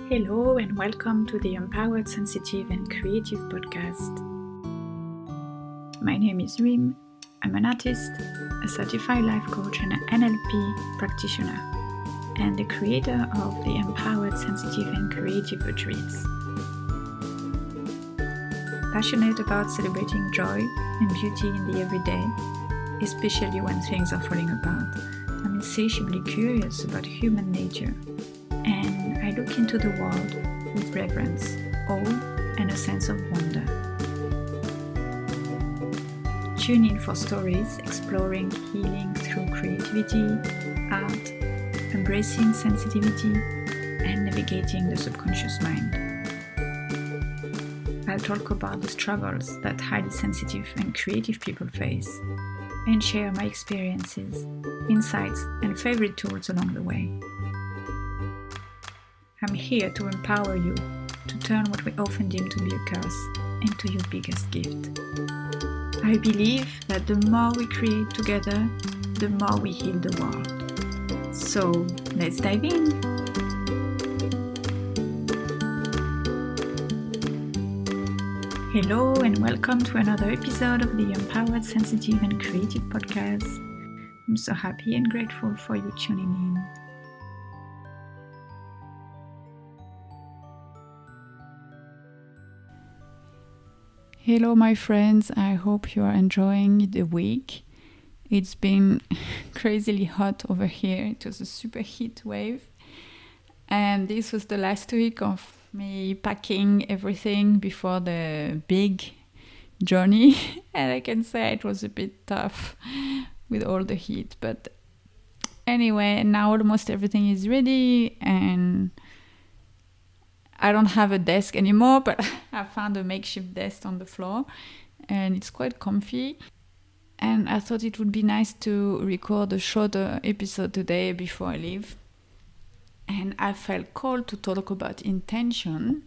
Hello and welcome to the Empowered, Sensitive and Creative podcast. My name is Rim. I'm an artist, a certified life coach and an NLP practitioner, and the creator of the Empowered, Sensitive and Creative retreats. Passionate about celebrating joy and beauty in the everyday, especially when things are falling apart, I'm insatiably curious about human nature, and I look into the world with reverence, awe, and a sense of wonder. Tune in for stories exploring healing through creativity, art, embracing sensitivity, and navigating the subconscious mind. I'll talk about the struggles that highly sensitive and creative people face, and share my experiences, insights, and favorite tools along the way. I'm here to empower you to turn what we often deem to be a curse into your biggest gift. I believe that the more we create together, the more we heal the world. So let's dive in. Hello and welcome to another episode of the Empowered, Sensitive and Creative podcast. I'm so happy and grateful for you tuning in. Hello my friends, I hope you are enjoying the week. It's been crazily hot over here. It was a super heat wave. And this was the last week of me packing everything before the big journey. And I can say it was a bit tough with all the heat. But anyway, now almost everything is ready and I don't have a desk anymore, but I found a makeshift desk on the floor and it's quite comfy. And I thought it would be nice to record a shorter episode today before I leave. And I felt called to talk about intention,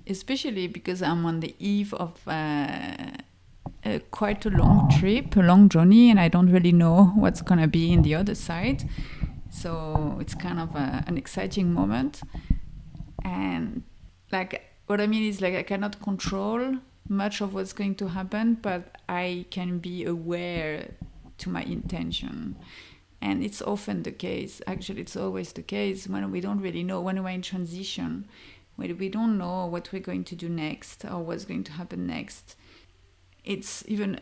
especially because I'm on the eve of quite a long trip, a long journey, and I don't really know what's going to be in the other side. So it's kind of an exciting moment. And what I mean is I cannot control much of what's going to happen, but I can be aware to my intention. And it's often the case, actually it's always the case when we don't really know, when we're in transition, when we don't know what we're going to do next or what's going to happen next. It's even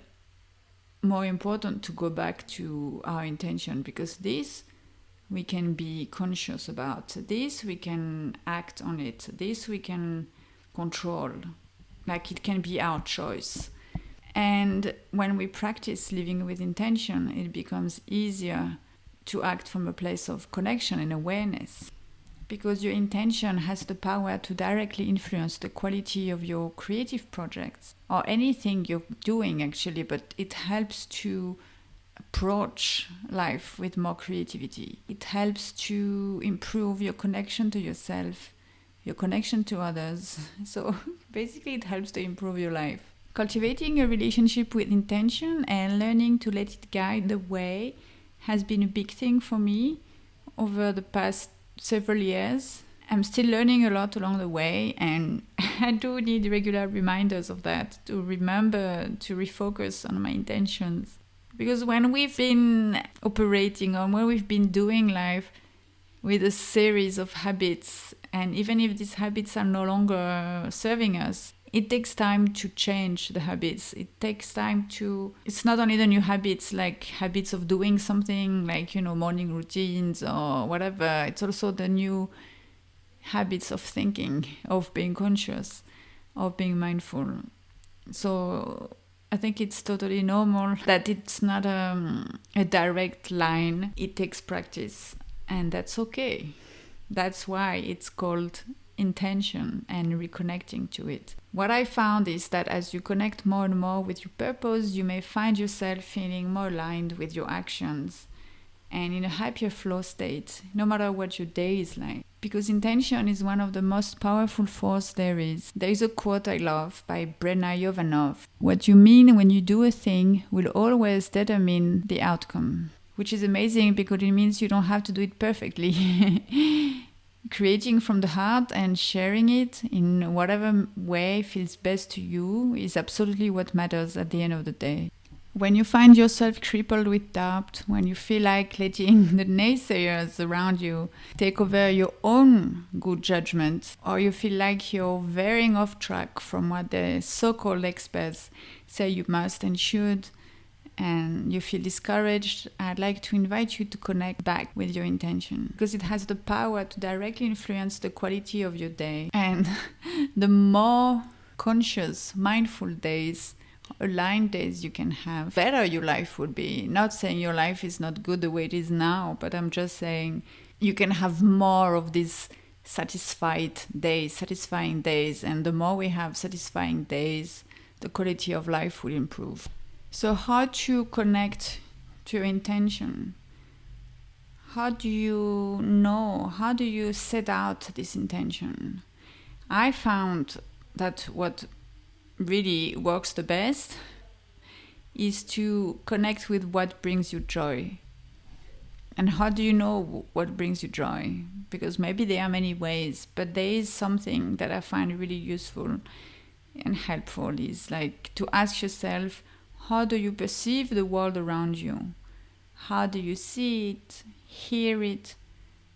more important to go back to our intention, because this we can be conscious about, this we can act on it, this we can control, it can be our choice. And when we practice living with intention, it becomes easier to act from a place of connection and awareness, because your intention has the power to directly influence the quality of your creative projects or anything you're doing actually, but it helps to approach life with more creativity. It helps to improve your connection to yourself, your connection to others. So basically it helps to improve your life. Cultivating a relationship with intention and learning to let it guide the way has been a big thing for me over the past several years. I'm still learning a lot along the way, and I do need regular reminders of that, to remember to refocus on my intentions. Because when we've been operating or when we've been doing life with a series of habits, and even if these habits are no longer serving us, it takes time to change the habits. It takes time to... It's not only the new habits, like habits of doing something, morning routines or whatever. It's also the new habits of thinking, of being conscious, of being mindful. So I think it's totally normal that it's not a direct line. It takes practice, and that's okay. That's why it's called intention and reconnecting to it. What I found is that as you connect more and more with your purpose, you may find yourself feeling more aligned with your actions and in a happier flow state, no matter what your day is like. Because intention is one of the most powerful forces there is. There is a quote I love by Brena Jovanov. What you mean when you do a thing will always determine the outcome. Which is amazing because it means you don't have to do it perfectly. Creating from the heart and sharing it in whatever way feels best to you is absolutely what matters at the end of the day. When you find yourself crippled with doubt, when you feel like letting the naysayers around you take over your own good judgment, or you feel like you're veering off track from what the so-called experts say you must and should, and you feel discouraged, I'd like to invite you to connect back with your intention, because it has the power to directly influence the quality of your day. And the more conscious, mindful days, aligned days you can have, better your life would be. Not saying your life is not good the way it is now, but I'm just saying you can have more of these satisfying days, and the more we have satisfying days, the quality of life will improve. So how to connect to your intention? How do you know? How do you set out this intention? I found that what really works the best is to connect with what brings you joy. And how do you know what brings you joy? Because maybe there are many ways, but there is something that I find really useful and helpful, is like to ask yourself, how do you perceive the world around you? How do you see it, hear it,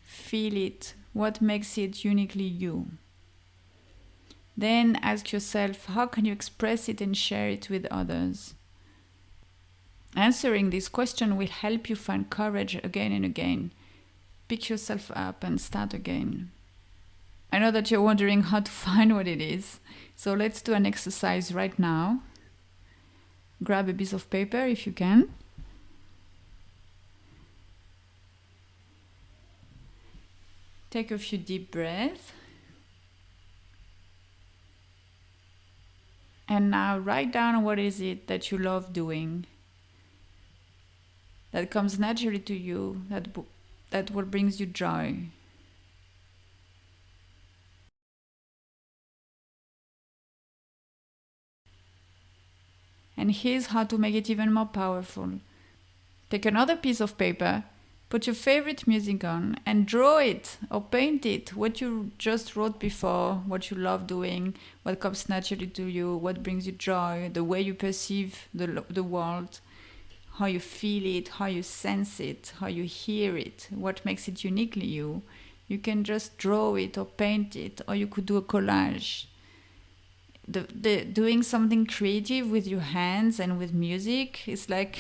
feel it? What makes it uniquely you? Then ask yourself, how can you express it and share it with others? Answering this question will help you find courage again and again. Pick yourself up and start again. I know that you're wondering how to find what it is, so let's do an exercise right now. Grab a piece of paper if you can. Take a few deep breaths. And now write down what is it that you love doing, that comes naturally to you, that what brings you joy. And here's how to make it even more powerful. Take another piece of paper, put your favorite music on, and draw it or paint it, what you just wrote before, what you love doing, what comes naturally to you, what brings you joy, the way you perceive the world, how you feel it, how you sense it, how you hear it, what makes it uniquely you. You can just draw it or paint it, or you could do a collage. Doing something creative with your hands and with music is like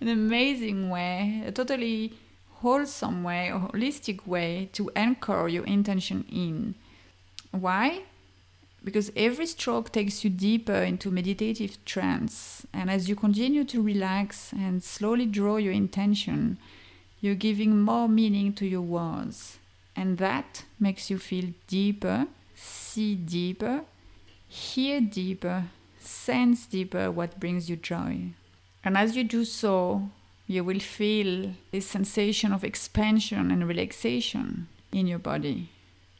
an amazing way, a totally wholesome way, a holistic way to anchor your intention in. Why? Because every stroke takes you deeper into meditative trance, and as you continue to relax and slowly draw your intention, you're giving more meaning to your words, and that makes you feel deeper, see deeper, hear deeper, sense deeper what brings you joy. And as you do so, you will feel this sensation of expansion and relaxation in your body.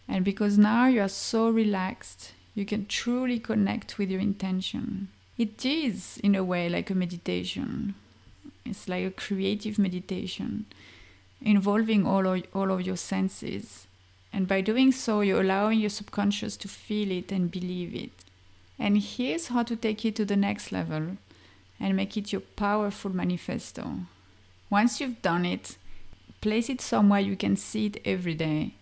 And because now you are so relaxed, you can truly connect with your intention. It is, in a way, like a meditation. It's like a creative meditation involving all of your senses. And by doing so, you're allowing your subconscious to feel it and believe it. And here's how to take it to the next level and make it your powerful manifesto. Once you've done it, place it somewhere you can see it every day,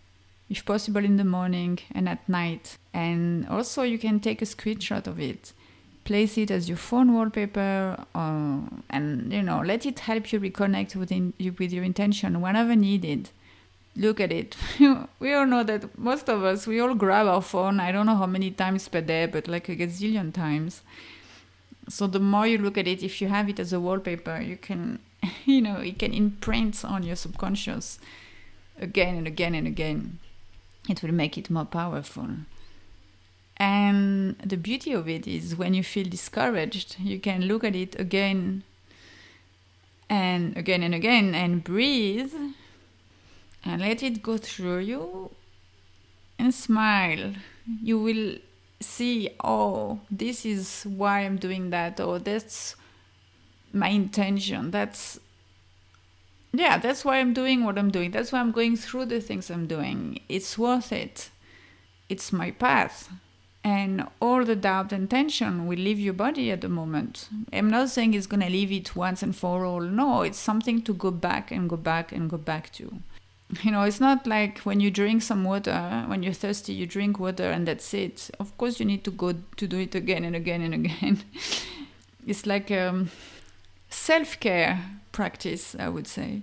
if possible in the morning and at night. And also you can take a screenshot of it, place it as your phone wallpaper, and let it help you reconnect with your intention whenever needed. Look at it. We all know that most of us, we all grab our phone, I don't know how many times per day, but like a gazillion times. So the more you look at it, if you have it as a wallpaper, you can, it can imprint on your subconscious again and again and again. It will make it more powerful. And the beauty of it is when you feel discouraged, you can look at it again and again and again and breathe and let it go through you and smile. You will see, oh, this is why I'm doing that, or that's my intention, that's yeah, that's why I'm doing what I'm doing. That's why I'm going through the things I'm doing. It's worth it. It's my path. And all the doubt and tension will leave your body at the moment. I'm not saying it's going to leave it once and for all. No, it's something to go back and go back and go back to. It's not like when you drink some water, when you're thirsty, you drink water and that's it. Of course, you need to go to do it again and again and again. It's like self-care practice, I would say.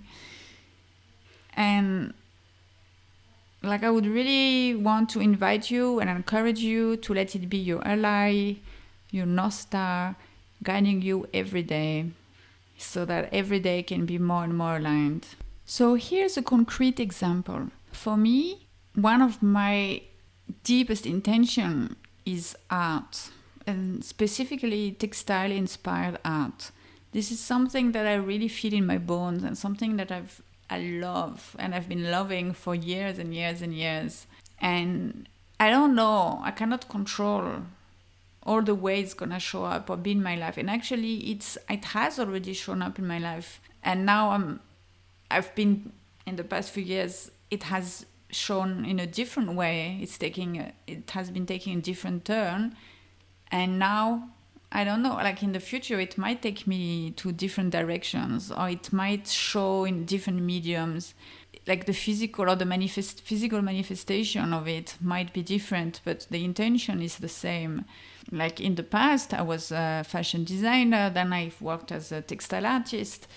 And like I would really want to invite you and encourage you to let it be your ally, your North Star, guiding you every day so that every day can be more and more aligned. So here's a concrete example. For me, one of my deepest intention is art, and specifically textile-inspired art. This is something that I really feel in my bones and something that I love and I've been loving for years and years and years. And I don't know, I cannot control all the ways it's gonna show up or be in my life. And actually it has already shown up in my life. And now I've been, in the past few years, it has shown in a different way. It has been taking a different turn. And now, I don't know, like in the future, it might take me to different directions, or it might show in different mediums. Like the physical or the physical manifestation of it might be different, but the intention is the same. Like in the past, I was a fashion designer, then I've worked as a textile artist,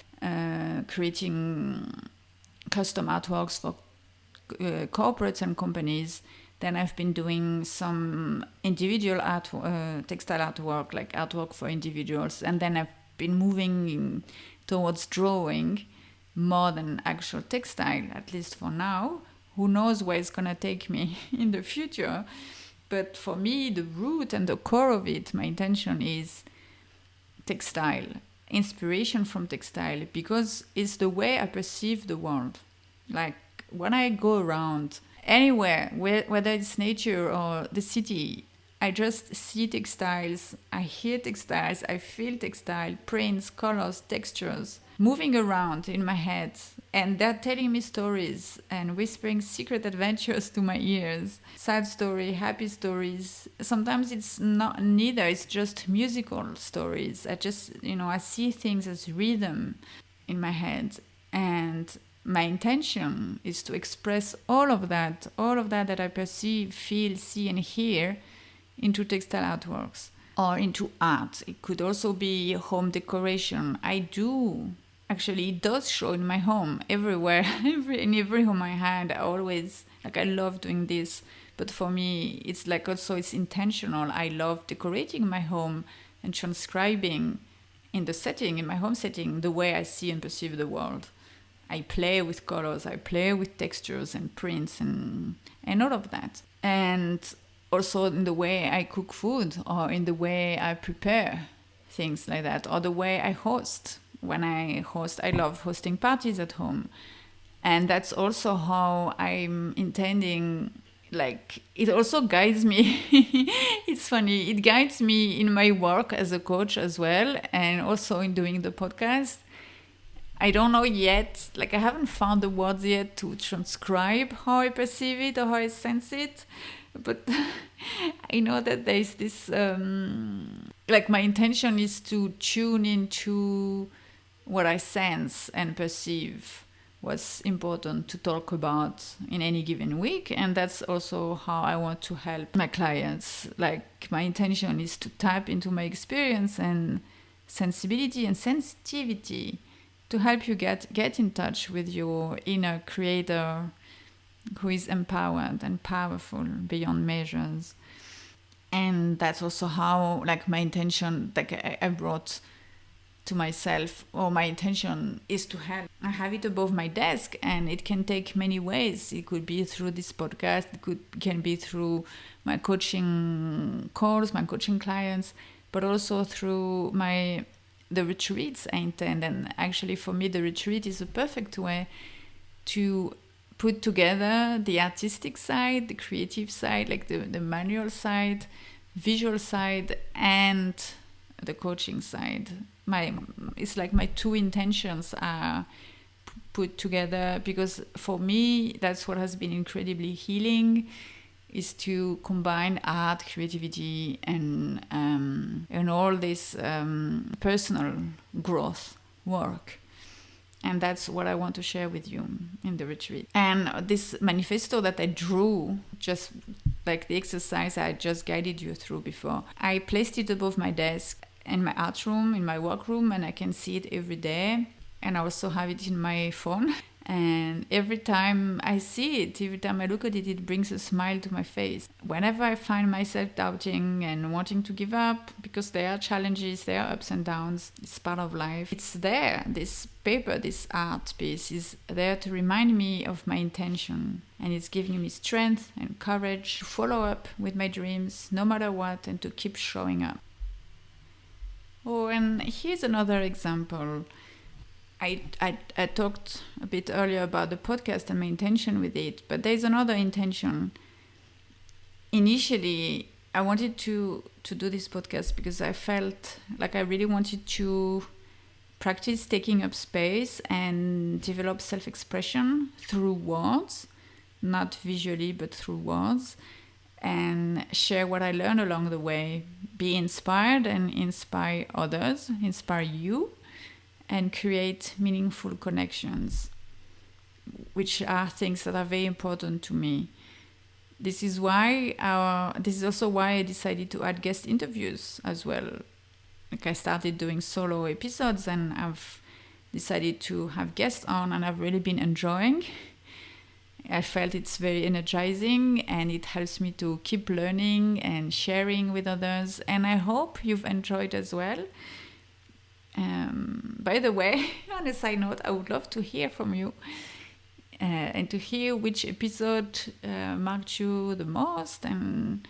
creating custom artworks for corporates and companies. Then I've been doing some individual textile artwork, like artwork for individuals. And then I've been moving towards drawing more than actual textile, at least for now. Who knows where it's going to take me in the future. But for me, the root and the core of it, my intention is textile, inspiration from textile, because it's the way I perceive the world. Like when I go around anywhere, whether it's nature or the city, I just see textiles, I hear textiles, I feel textile, prints, colors, textures, moving around in my head. And they're telling me stories and whispering secret adventures to my ears. Sad story, happy stories. Sometimes it's not neither, it's just musical stories. I see things as rhythm in my head. And my intention is to express all of that that I perceive, feel, see, and hear into textile artworks or into art. It could also be home decoration. Actually, it does show in my home everywhere. In every home I had, I love doing this. But for me, it's like also it's intentional. I love decorating my home and transcribing in my home setting, the way I see and perceive the world. I play with colors, I play with textures and prints and all of that. And also in the way I cook food or in the way I prepare things like that, or the way I host. When I host, I love hosting parties at home. And that's also how I'm intending, like, it also guides me. It's funny, it guides me in my work as a coach as well, and also in doing the podcast. I don't know yet, like I haven't found the words yet to transcribe how I perceive it or how I sense it, but I know that there's this, like my intention is to tune into what I sense and perceive, what's important to talk about in any given week. And that's also how I want to help my clients. Like my intention is to tap into my experience and sensibility and sensitivity to help you get in touch with your inner creator who is empowered and powerful beyond measures. And that's also how, like, my intention, like I brought to myself, or my intention is to have it above my desk, and it can take many ways. It could be through this podcast, can be through my coaching calls, my coaching clients, but also through the retreats I intend. And actually for me, the retreat is a perfect way to put together the artistic side, the creative side, like the manual side, visual side, and the coaching side. It's like my two intentions are put together, because for me that's what has been incredibly healing, is to combine art, creativity, and all this personal growth work. And that's what I want to share with you in the retreat. And this manifesto that I drew, just like the exercise I just guided you through before, I placed it above my desk in my art room, in my work room, and I can see it every day. And I also have it in my phone. And every time I see it, every time I look at it, it brings a smile to my face. Whenever I find myself doubting and wanting to give up, because there are challenges, there are ups and downs, it's part of life. It's there, this paper, this art piece is there to remind me of my intention. And it's giving me strength and courage to follow up with my dreams, no matter what, and to keep showing up. Oh, and here's another example. I talked a bit earlier about the podcast and my intention with it, but there's another intention. Initially, I wanted to do this podcast because I felt like I really wanted to practice taking up space and develop self-expression through words, not visually, but through words, and share what I learned along the way, be inspired and inspire others, inspire you, and create meaningful connections, which are things that are very important to me. This is also why I decided to add guest interviews as well. Like, I started doing solo episodes, and I've decided to have guests on, and I've really been enjoying. I felt it's very energizing, and it helps me to keep learning and sharing with others, and I hope you've enjoyed as well. By the way, on a side note, I would love to hear from you and to hear which episode marked you the most, and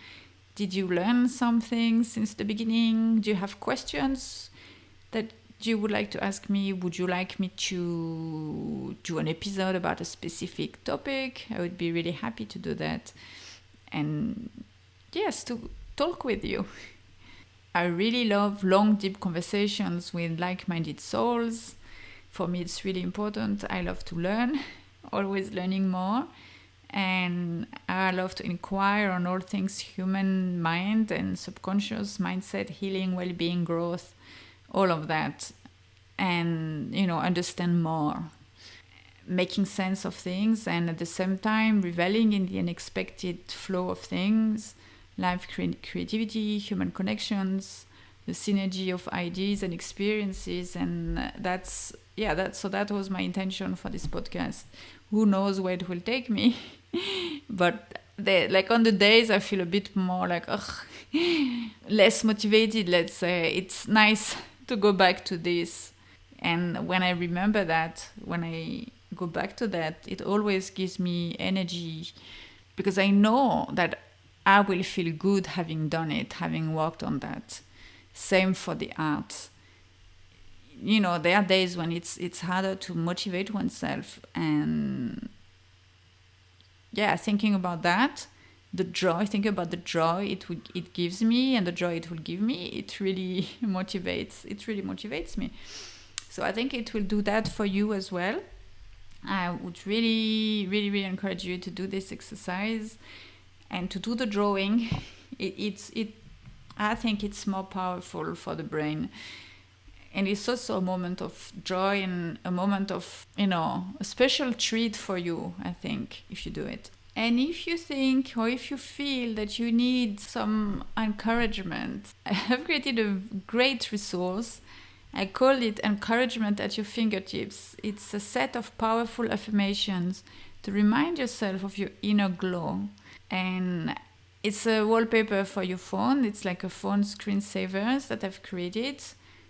did you learn something since the beginning? Do you have questions that you would like to ask me? Would you like me to do an episode about a specific topic? I would be really happy to do that. And yes, to talk with you. I really love long, deep conversations with like-minded souls. For me, it's really important. I love to learn, always learning more. And I love to inquire on all things human mind and subconscious mindset, healing, well-being, growth, all of that. And, understand more, making sense of things, and at the same time, reveling in the unexpected flow of things, life creativity, human connections, the synergy of ideas and experiences. And that was my intention for this podcast. Who knows where it will take me? But on the days I feel a bit more less motivated, let's say, it's nice to go back to this. And when I remember that, when I go back to that, it always gives me energy, because I know that I will feel good having done it, having worked on that. Same for the art. There are days when it's harder to motivate oneself, and thinking about that, think about the joy it gives me, and the joy it will give me, it really motivates me. So I think it will do that for you as well. I would really, really, really encourage you to do this exercise and to do the drawing. I think it's more powerful for the brain. And it's also a moment of joy and a moment of, a special treat for you, I think, if you do it. And if you think, or if you feel that you need some encouragement, I have created a great resource. I call it Encouragement at Your Fingertips. It's a set of powerful affirmations to remind yourself of your inner glow. And it's a wallpaper for your phone. It's like a phone screensavers that I've created.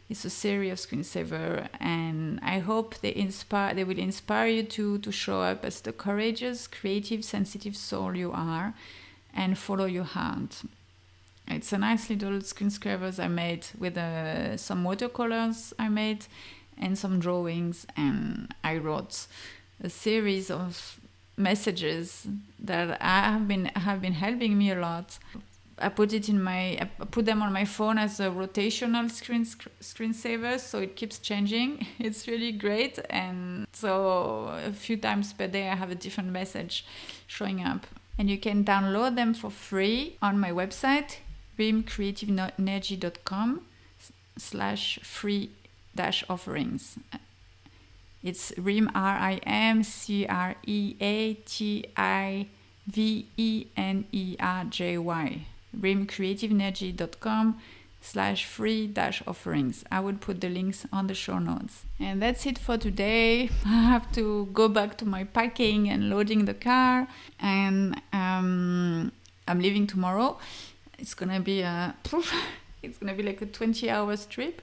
It's a series of screensavers, and I hope they will inspire you to show up as the courageous, creative, sensitive soul you are, and follow your heart. It's a nice little screensavers I made with some watercolors I made and some drawings, and I wrote a series of messages that have been helping me a lot. I put them on my phone as a rotational screensaver, so it keeps changing. It's really great, and so a few times per day I have a different message showing up. And you can download them for free on my website, rimcreativeenergy.com/free-offerings. It's RIM, RIMCreativeEnergy, rimcreativeenergy.com/free-offerings. I will put the links on the show notes. And that's it for today. I have to go back to my packing and loading the car, and I'm leaving tomorrow. It's gonna be like a 20 hours trip.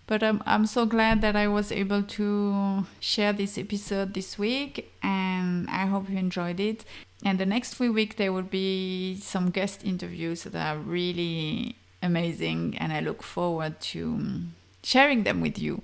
But I'm so glad that I was able to share this episode this week, and I hope you enjoyed it. And the next few weeks there will be some guest interviews that are really amazing, and I look forward to sharing them with you.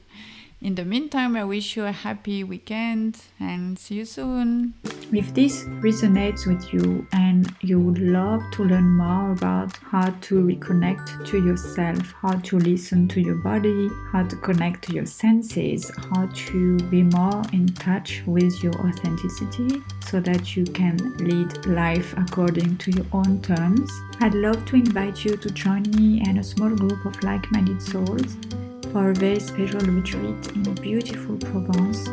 In the meantime, I wish you a happy weekend and see you soon. If this resonates with you and you would love to learn more about how to reconnect to yourself, how to listen to your body, how to connect to your senses, how to be more in touch with your authenticity so that you can lead life according to your own terms, I'd love to invite you to join me and a small group of like-minded souls for a very special retreat in beautiful Provence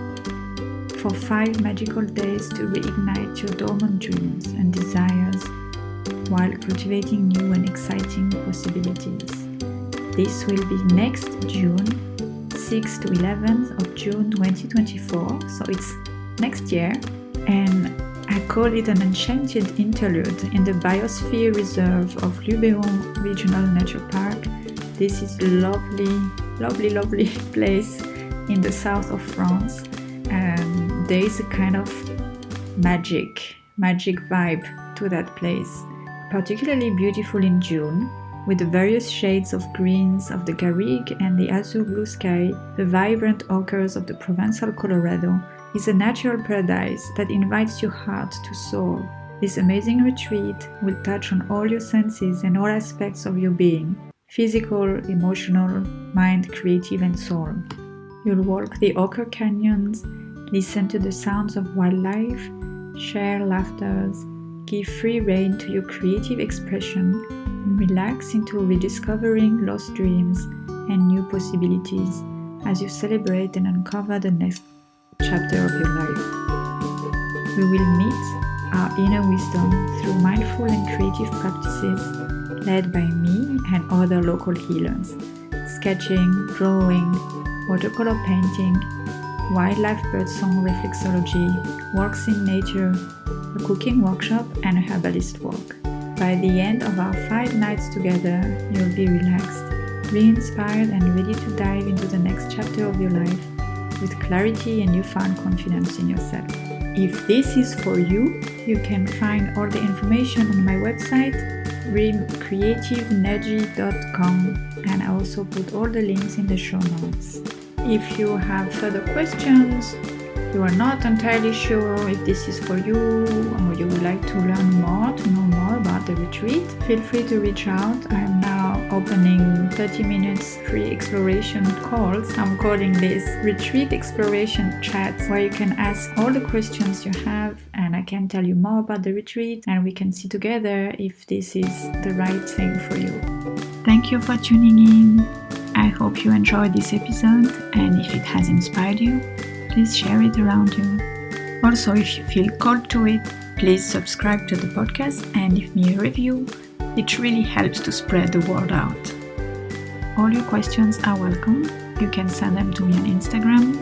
for 5 magical days to reignite your dormant dreams and desires while cultivating new and exciting possibilities. This will be next June, 6th to 11th of June 2024, so it's next year, and I call it an enchanted interlude in the Biosphere Reserve of Luberon Regional Nature Park. This is lovely place in the south of France. There is a kind of magic vibe to that place, particularly beautiful in June, with the various shades of greens of the Garrigue and the azure blue sky. The vibrant ochres of the Provençal Colorado is a natural paradise that invites your heart to soar. This amazing retreat will touch on all your senses and all aspects of your being: physical, emotional, mind, creative, and soul. You'll walk the ochre canyons, listen to the sounds of wildlife, share laughters, give free rein to your creative expression, and relax into rediscovering lost dreams and new possibilities as you celebrate and uncover the next chapter of your life. We will meet our inner wisdom through mindful and creative practices led by me and other local healers: sketching, drawing, watercolor painting, wildlife birdsong reflexology, walks in nature, a cooking workshop, and a herbalist walk. By the end of our 5 nights together, you'll be relaxed, re-inspired, and ready to dive into the next chapter of your life with clarity and newfound confidence in yourself. If this is for you, you can find all the information on my website, rimcreativeenergy.com, and I also put all the links in the show notes. If you have further questions, you are not entirely sure if this is for you, or you would like to learn more, to know more about the retreat, feel free to reach out. I am now opening 30 minutes free exploration calls. I'm calling this retreat exploration chats, where you can ask all the questions you have, and I can tell you more about the retreat, and we can see together if this is the right thing for you. Thank you for tuning in. I hope you enjoyed this episode, and if it has inspired you, please share it around you. Also, if you feel called to it, please subscribe to the podcast and leave me a review. It really helps to spread the word out. All your questions are welcome. You can send them to me on Instagram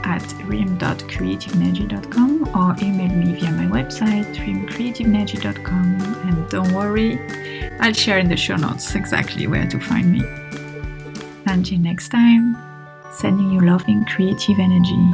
at rim.creativeenergy.com or email me via my website, rimcreativeenergy.com. And don't worry, I'll share in the show notes exactly where to find me. Until next time, sending you loving creative energy.